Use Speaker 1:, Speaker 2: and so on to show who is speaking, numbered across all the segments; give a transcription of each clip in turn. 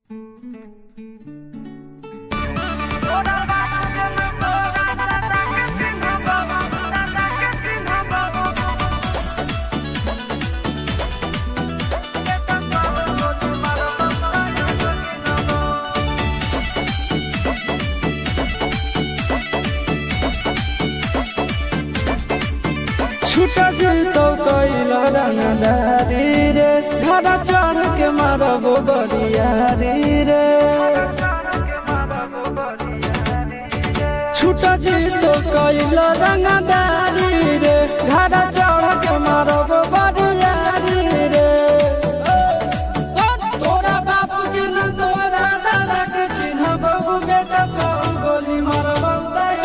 Speaker 1: छूटा तो कैला रंगदारी रे घड़ा चढ़ के मारबो बरियारी रे। छूटा तो कैला रंगदारी रे घड़ा चढ़ के मारबो बरियारी रे। तोरा बाप के न तोरा दादा के चिन्हबो बेटा सब गोली मारबो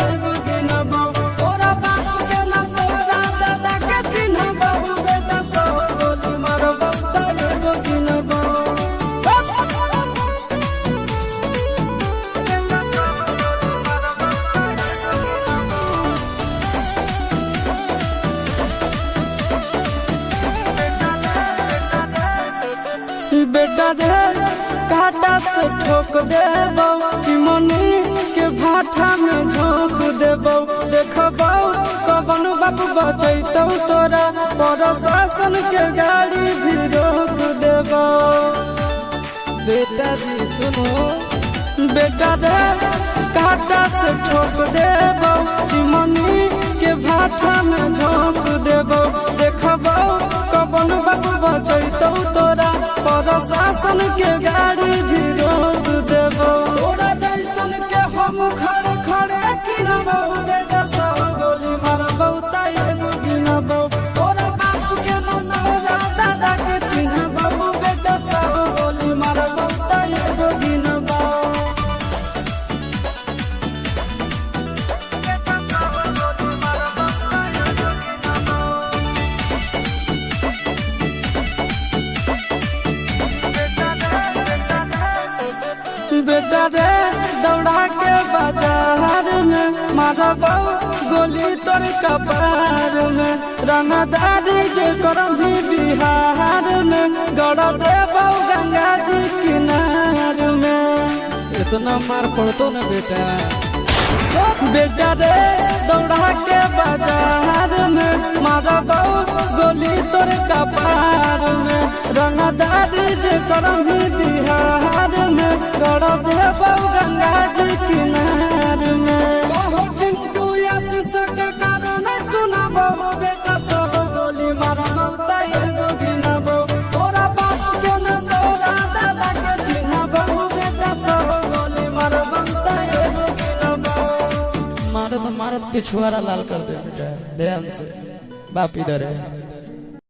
Speaker 1: एगो गिनबो। तोरा बाप के न तोरा दादा के चिन्हबो बेटा सब गोली मारबो एगो गिनबो। बेटा रे काटा से ठोक देबो चिमनी के भाटा में झोंक देबो। देखबो कवन बाप बचैतौ तोरा प्रशासन के गाड़ी भी रोक देबो। बेटा जी सुनो बेटा रे काटा से ठोक देबो चिमनी के भाटा में झोंक देबो। देखबो कवन बाप बचैतौ तोरा प्रशासन के गाड़ी भी रोक देबो। तोरा जैसन के हम खड़े खड़े गिनबो बेटा सब गोली मारबो एगो गिनबो। तोरा बाप के न तोरा दादा के चिन्हबो बेटा सब गोली मारबो एगो गिनबो। बेटा रे दौड़ा के बाजार में मारबो गोली तोर कपार में। रंगदारी जे करम भी बिहार में गड़ देबो गंगा जी किनार में।
Speaker 2: इतना मार पड़तो ना बेटा।
Speaker 1: बेटा रे दौड़ा के बाजार में मारबो गोली तोर कपार में। रंगदारी जे करम भी बिहार में गड़ देबो गंगा जी किनार में। कहो चिंटू आशीष के कारण सुनबो बेटा सब गोली मारबो एगो गिनबो। तोरा बाप के न तोरा दादा के चिन्हबो बेटा सब गोली मारबो एगो गिनबो।
Speaker 2: मारत मारत पिछुआरा लाल कर दे बेटा ध्यान से। बाप इधर है।